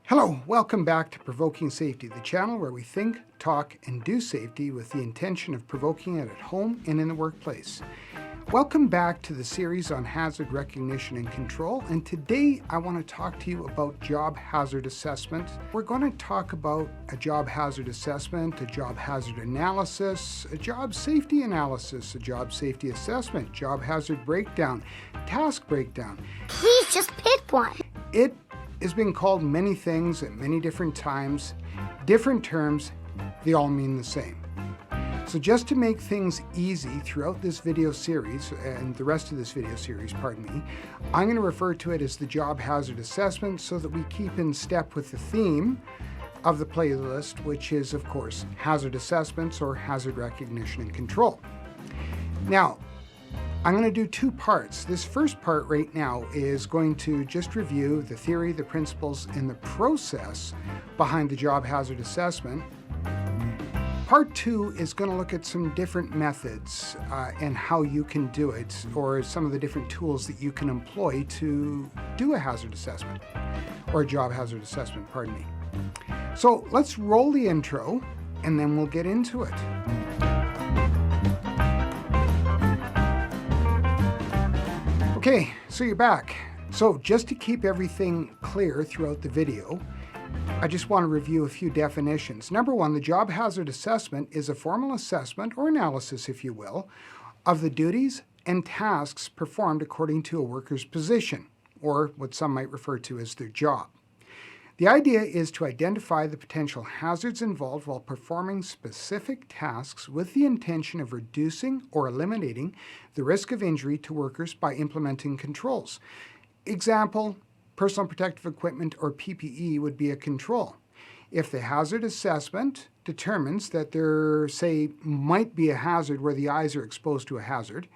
Hello, welcome back to Provoking Safety, the channel where we think, talk, and do safety with the intention of provoking it at home and in the workplace. Welcome back to the series on hazard recognition and control, and today I want to talk to you about job hazard assessment. We're going to talk about a job hazard assessment, a job hazard analysis, a job safety analysis, a job safety assessment, job hazard breakdown, task breakdown. Please just pick one. It has been called many things at many different times, different terms, they all mean the same. So just to make things easy throughout this video series, and the rest of this video series, pardon me, I'm going to refer to it as the job hazard assessment so that we keep in step with the theme of the playlist, which is, of course, hazard assessments or hazard recognition and control. Now, I'm going to do two parts. This first part right now is going to just review the theory, the principles, and the process behind the job hazard assessment. Part two is going to look at some different methods and how you can do it, or some of the different tools that you can employ to do a hazard assessment, or a job hazard assessment, pardon me. So let's roll the intro and then we'll get into it. Okay, so you're back. So just to keep everything clear throughout the video, I just want to review a few definitions. Number one, the job hazard assessment is a formal assessment or analysis, if you will, of the duties and tasks performed according to a worker's position, or what some might refer to as their job. The idea is to identify the potential hazards involved while performing specific tasks with the intention of reducing or eliminating the risk of injury to workers by implementing controls. Example, personal protective equipment or PPE would be a control. If the hazard assessment determines that there, say, might be a hazard where the eyes are exposed to a hazard,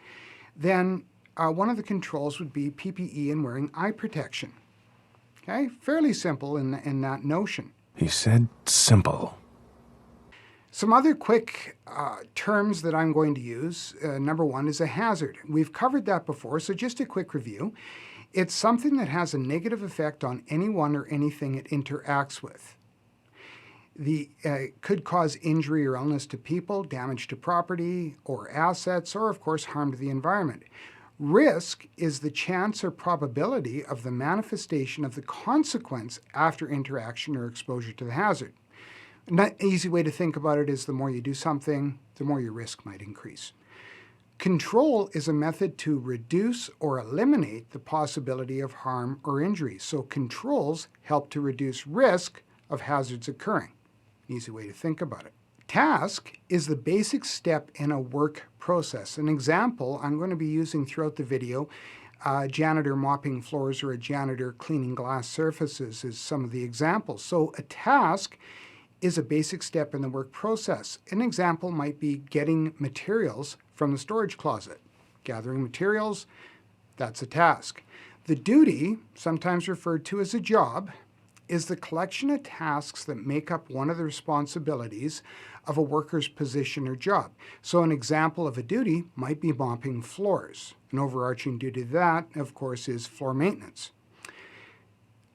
then one of the controls would be PPE and wearing eye protection. Okay, fairly simple in that notion. He said simple. Some other quick terms that I'm going to use. Number one is a hazard. We've covered that before, so just a quick review. It's something that has a negative effect on anyone or anything it interacts with. Could cause injury or illness to people, damage to property or assets, or of course harm to the environment. Risk is the chance or probability of the manifestation of the consequence after interaction or exposure to the hazard. An easy way to think about it is the more you do something, the more your risk might increase. Control is a method to reduce or eliminate the possibility of harm or injury. So controls help to reduce risk of hazards occurring. Easy way to think about it. Task is the basic step in a work process. An example I'm going to be using throughout the video, a janitor mopping floors or a janitor cleaning glass surfaces is some of the examples. So a task is a basic step in the work process. An example might be getting materials from the storage closet. Gathering materials, that's a task. The duty, sometimes referred to as a job, is the collection of tasks that make up one of the responsibilities of a worker's position or job. So an example of a duty might be mopping floors. An overarching duty to that, of course, is floor maintenance.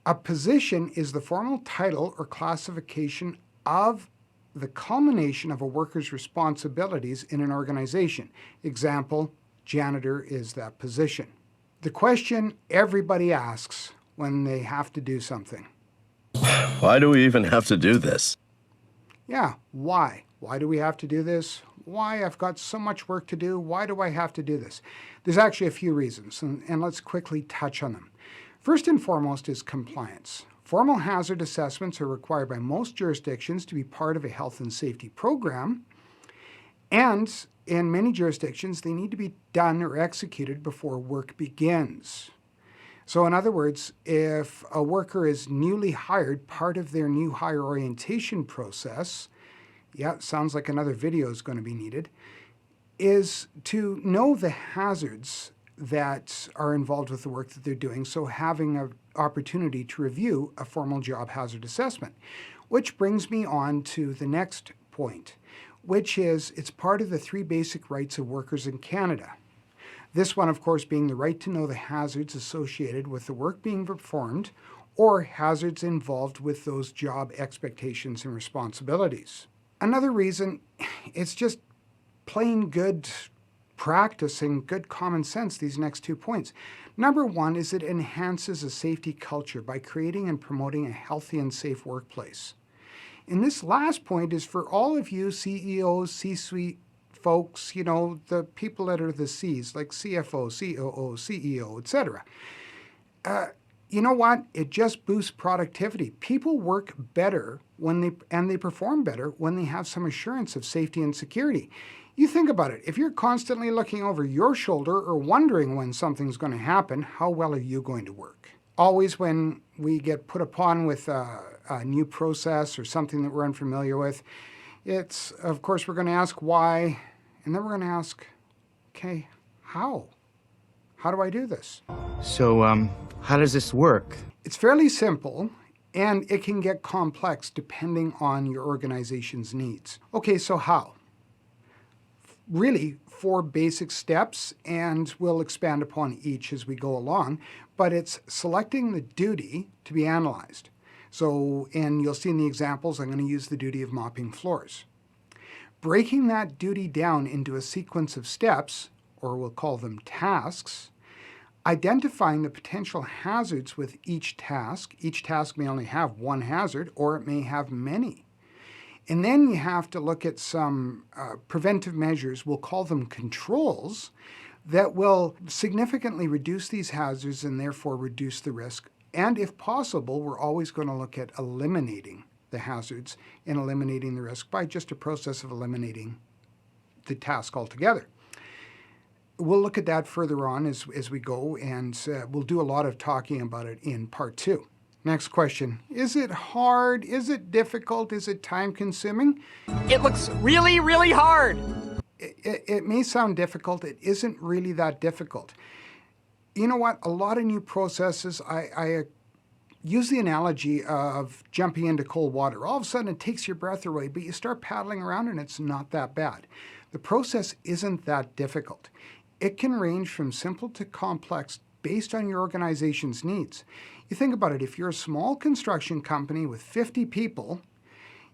A position is the formal title or classification of the culmination of a worker's responsibilities in an organization. Example, janitor is that position. The question everybody asks when they have to do something. Why do we even have to do this? Yeah, why? Why do we have to do this? Why? I've got so much work to do. Why do I have to do this? There's actually a few reasons, and let's quickly touch on them. First and foremost is compliance. Formal hazard assessments are required by most jurisdictions to be part of a health and safety program, and in many jurisdictions, they need to be done or executed before work begins. So in other words, if a worker is newly hired, part of their new hire orientation process, yeah, sounds like another video is going to be needed, is to know the hazards that are involved with the work that they're doing, so having an opportunity to review a formal job hazard assessment. Which brings me on to the next point, which is it's part of the 3 basic rights of workers in Canada. This one, of course, being the right to know the hazards associated with the work being performed or hazards involved with those job expectations and responsibilities. Another reason, it's just plain good practice and good common sense, these next 2 points. Number one is it enhances a safety culture by creating and promoting a healthy and safe workplace. And this last point is for all of you CEOs, C-suite folks, the people that are the C's, like CFO, COO, CEO, etc. You know what? It just boosts productivity. People work better and they perform better when they have some assurance of safety and security. You think about it. If you're constantly looking over your shoulder or wondering when something's going to happen, how well are you going to work? Always when we get put upon with a new process or something that we're unfamiliar with, it's, of course, we're going to ask why, and then we're going to ask, okay, how? How do I do this? So, how does this work? It's fairly simple, and it can get complex depending on your organization's needs. Okay, so how? Really 4 basic steps, and we'll expand upon each as we go along, but it's selecting the duty to be analyzed. So, and you'll see in the examples, I'm going to use the duty of mopping floors. Breaking that duty down into a sequence of steps, or we'll call them tasks, identifying the potential hazards with each task. Each task may only have one hazard, or it may have many. And then you have to look at some preventive measures, we'll call them controls, that will significantly reduce these hazards and therefore reduce the risk. And if possible, we're always going to look at eliminating the hazards and eliminating the risk by just a process of eliminating the task altogether. We'll look at that further on as we go, and we'll do a lot of talking about it in part 2. Next question. Is it hard? Is it difficult? Is it time-consuming? It looks really, really hard. It may sound difficult. It isn't really that difficult. You know what? A lot of new processes, I use the analogy of jumping into cold water. All of a sudden, it takes your breath away, but you start paddling around and it's not that bad. The process isn't that difficult. It can range from simple to complex based on your organization's needs. You think about it, if you're a small construction company with 50 people,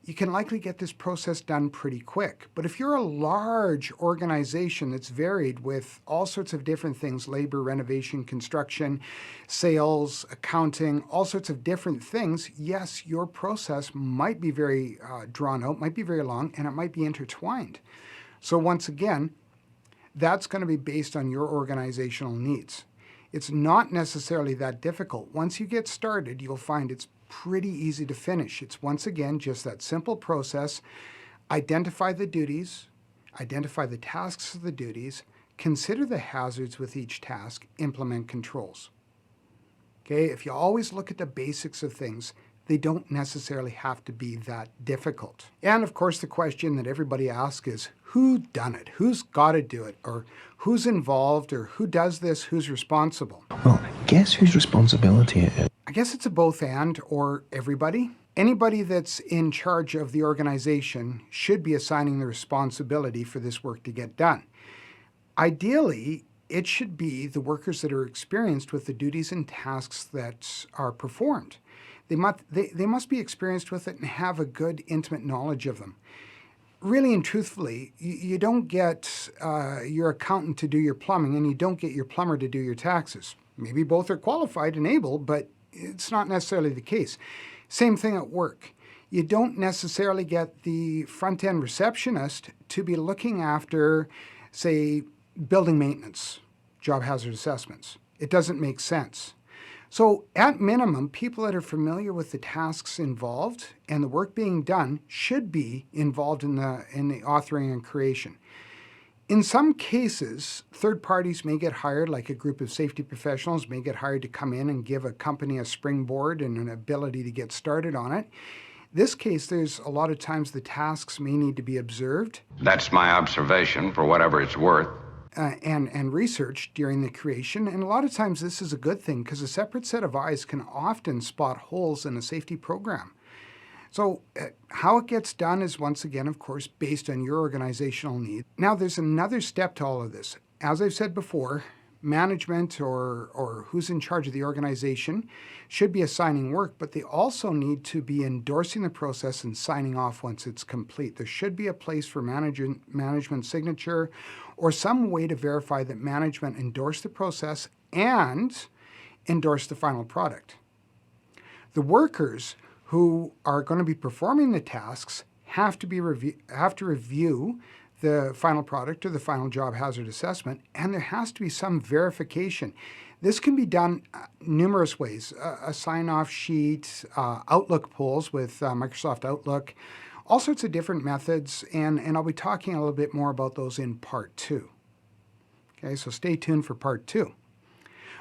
you can likely get this process done pretty quick. But if you're a large organization that's varied with all sorts of different things, labor, renovation, construction, sales, accounting, all sorts of different things, yes, your process might be very drawn out, might be very long, and it might be intertwined. So once again, that's going to be based on your organizational needs. It's not necessarily that difficult. Once you get started, you'll find it's pretty easy to finish. It's once again just that simple process. Identify the duties, identify the tasks of the duties, consider the hazards with each task, implement controls. Okay, if you always look at the basics of things, they don't necessarily have to be that difficult. And of course, the question that everybody asks is, who done it? Who's got to do it? Or who's involved? Or who does this? Who's responsible? Well, guess whose responsibility it is? I guess it's a both and, or everybody. Anybody that's in charge of the organization should be assigning the responsibility for this work to get done. Ideally, it should be the workers that are experienced with the duties and tasks that are performed. They must be experienced with it and have a good, intimate knowledge of them. Really and truthfully, you don't get your accountant to do your plumbing and you don't get your plumber to do your taxes. Maybe both are qualified and able, but it's not necessarily the case. Same thing at work. You don't necessarily get the front-end receptionist to be looking after, say, building maintenance, job hazard assessments. It doesn't make sense. So at minimum, people that are familiar with the tasks involved and the work being done should be involved in the authoring and creation. In some cases, third parties may get hired, like a group of safety professionals may get hired to come in and give a company a springboard and an ability to get started on it. This case, there's a lot of times the tasks may need to be observed. That's my observation, for whatever it's worth. And researched during the creation. And a lot of times this is a good thing because a separate set of eyes can often spot holes in a safety program. So how it gets done is once again, of course, based on your organizational need. Now there's another step to all of this. As I've said before, management or who's in charge of the organization should be assigning work, but they also need to be endorsing the process and signing off once it's complete. There should be a place for management signature or some way to verify that management endorsed the process and endorsed the final product. The workers who are going to be performing the tasks have to review the final product or the final job hazard assessment, and there has to be some verification. This can be done numerous ways. A sign-off sheet, Outlook polls with Microsoft Outlook, all sorts of different methods, and I'll be talking a little bit more about those in part 2. Okay, so stay tuned for part 2.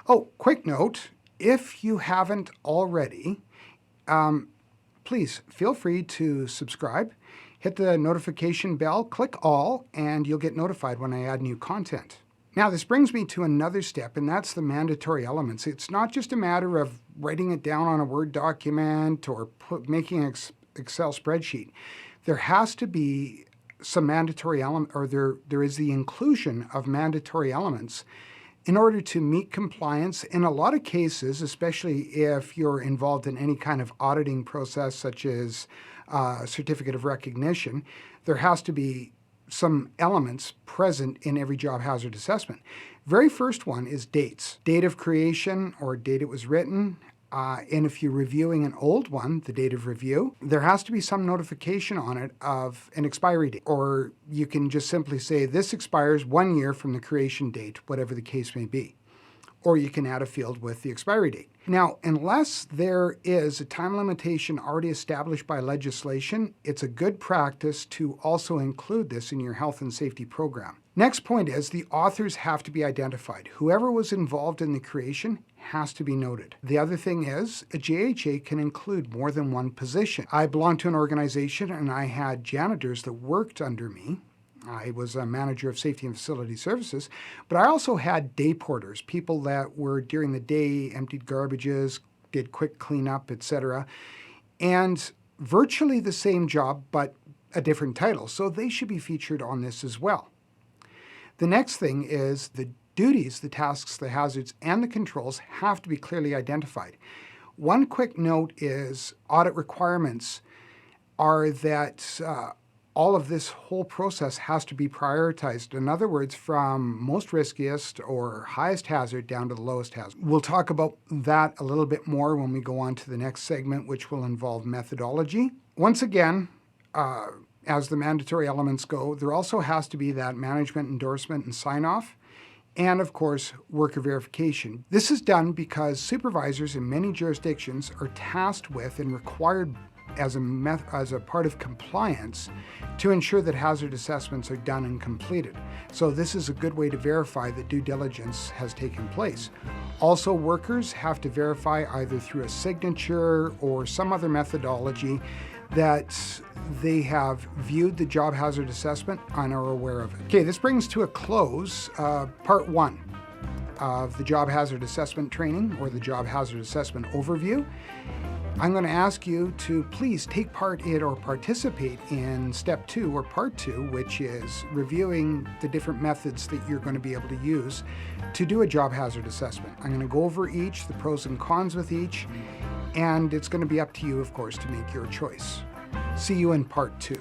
Oh, quick note, if you haven't already, please feel free to subscribe. Hit the notification bell, click all, and you'll get notified when I add new content. Now, this brings me to another step, and that's the mandatory elements. It's not just a matter of writing it down on a Word document or making an Excel spreadsheet. There has to be some mandatory element, or there is the inclusion of mandatory elements in order to meet compliance. In a lot of cases, especially if you're involved in any kind of auditing process, such as certificate of recognition, there has to be some elements present in every job hazard assessment. Very first one is dates. Date of creation or date it was written. And if you're reviewing an old one, the date of review, there has to be some notification on it of an expiry date. Or you can just simply say this expires 1 year from the creation date, whatever the case may be. Or you can add a field with the expiry date. Now, unless there is a time limitation already established by legislation, it's a good practice to also include this in your health and safety program. Next point is the authors have to be identified. Whoever was involved in the creation has to be noted. The other thing is a JHA can include more than one position. I belonged to an organization and I had janitors that worked under me. I was a manager of safety and facility services, but I also had day porters, people that were during the day, emptied garbages, did quick cleanup, etc. And virtually the same job, but a different title. So they should be featured on this as well. The next thing is the duties, the tasks, the hazards, and the controls have to be clearly identified. One quick note is audit requirements are that all of this whole process has to be prioritized. In other words, from most riskiest or highest hazard down to the lowest hazard. We'll talk about that a little bit more when we go on to the next segment, which will involve methodology. Once again, as the mandatory elements go, there also has to be that management endorsement and sign-off, and of course, worker verification. This is done because supervisors in many jurisdictions are tasked with and required as a part of compliance to ensure that hazard assessments are done and completed. So this is a good way to verify that due diligence has taken place. Also, workers have to verify either through a signature or some other methodology that they have viewed the job hazard assessment and are aware of it. Okay, this brings to a close part 1 of the job hazard assessment training or the job hazard assessment overview. I'm going to ask you to please take part in or participate in step 2 or part 2, which is reviewing the different methods that you're going to be able to use to do a job hazard assessment. I'm going to go over each, the pros and cons with each, and it's going to be up to you, of course, to make your choice. See you in part 2.